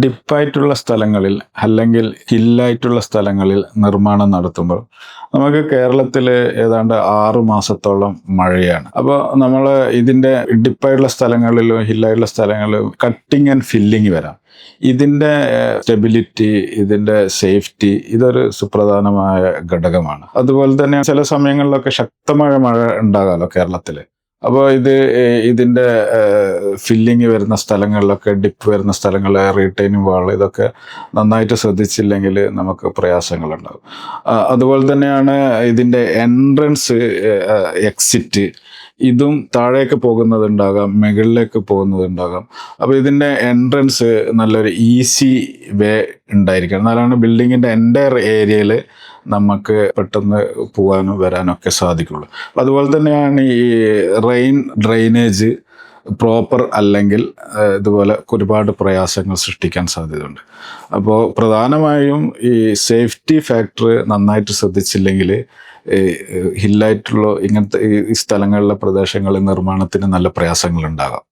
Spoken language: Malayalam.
ഡിപ്പായിട്ടുള്ള സ്ഥലങ്ങളിൽ അല്ലെങ്കിൽ ഹില്ലായിട്ടുള്ള സ്ഥലങ്ങളിൽ നിർമ്മാണം നടത്തുമ്പോൾ നമുക്ക് കേരളത്തിൽ ഏതാണ്ട് 6 മാസത്തോളം മഴയാണ്. അപ്പോൾ നമ്മൾ ഇതിൻ്റെ ഡിപ്പായിട്ടുള്ള സ്ഥലങ്ങളിലും ഹില്ലായിട്ടുള്ള സ്ഥലങ്ങളിലും കട്ടിങ് ആൻഡ് ഫില്ലിങ് വരാം. ഇതിൻ്റെ സ്റ്റെബിലിറ്റി, ഇതിൻ്റെ സേഫ്റ്റി ഇതൊരു സുപ്രധാനമായ ഘടകമാണ്. അതുപോലെ തന്നെ ചില സമയങ്ങളിലൊക്കെ ശക്തമായ മഴ ഉണ്ടാകാമല്ലോ കേരളത്തിൽ. അപ്പോൾ ഇതിൻ്റെ ഫില്ലിങ് വരുന്ന സ്ഥലങ്ങളിലൊക്കെ, ഡിപ്പ് വരുന്ന സ്ഥലങ്ങളിൽ റീറ്റെയിനിങ് വാൾ ഇതൊക്കെ നന്നായിട്ട് ശ്രദ്ധിച്ചില്ലെങ്കിൽ നമുക്ക് പ്രയാസങ്ങളുണ്ടാകും. അതുപോലെ തന്നെയാണ് ഇതിൻ്റെ എൻട്രൻസ്, എക്സിറ്റ് ഇതും താഴേക്ക് പോകുന്നതുണ്ടാകാം, മുകളിലേക്ക് പോകുന്നതുണ്ടാകാം. അപ്പോൾ ഇതിൻ്റെ എൻട്രൻസ് നല്ലൊരു ഈസി വേ ഉണ്ടായിരിക്കണം. എന്നാലാണ് ബിൽഡിങ്ങിൻ്റെ എൻ്റയർ ഏരിയയിൽ നമുക്ക് പെട്ടെന്ന് പോകാനും വരാനും ഒക്കെ സാധിക്കുള്ളൂ. അതുപോലെ തന്നെയാണ് ഈ റെയിൻ ഡ്രെയിനേജ് പ്രോപ്പർ അല്ലെങ്കിൽ ഇതുപോലെ ഒരുപാട് പ്രയാസങ്ങൾ സൃഷ്ടിക്കാൻ സാധ്യതയുണ്ട്. അപ്പോൾ പ്രധാനമായും ഈ സേഫ്റ്റി ഫാക്ടർ നന്നായിട്ട് ശ്രദ്ധിച്ചില്ലെങ്കിൽ ഹില്ലായിട്ടുള്ള ഇങ്ങനത്തെ ഈ സ്ഥലങ്ങളിലെ പ്രദേശങ്ങളിൽ നിർമ്മാണത്തിന് നല്ല പ്രയാസങ്ങൾ ഉണ്ടാകാം.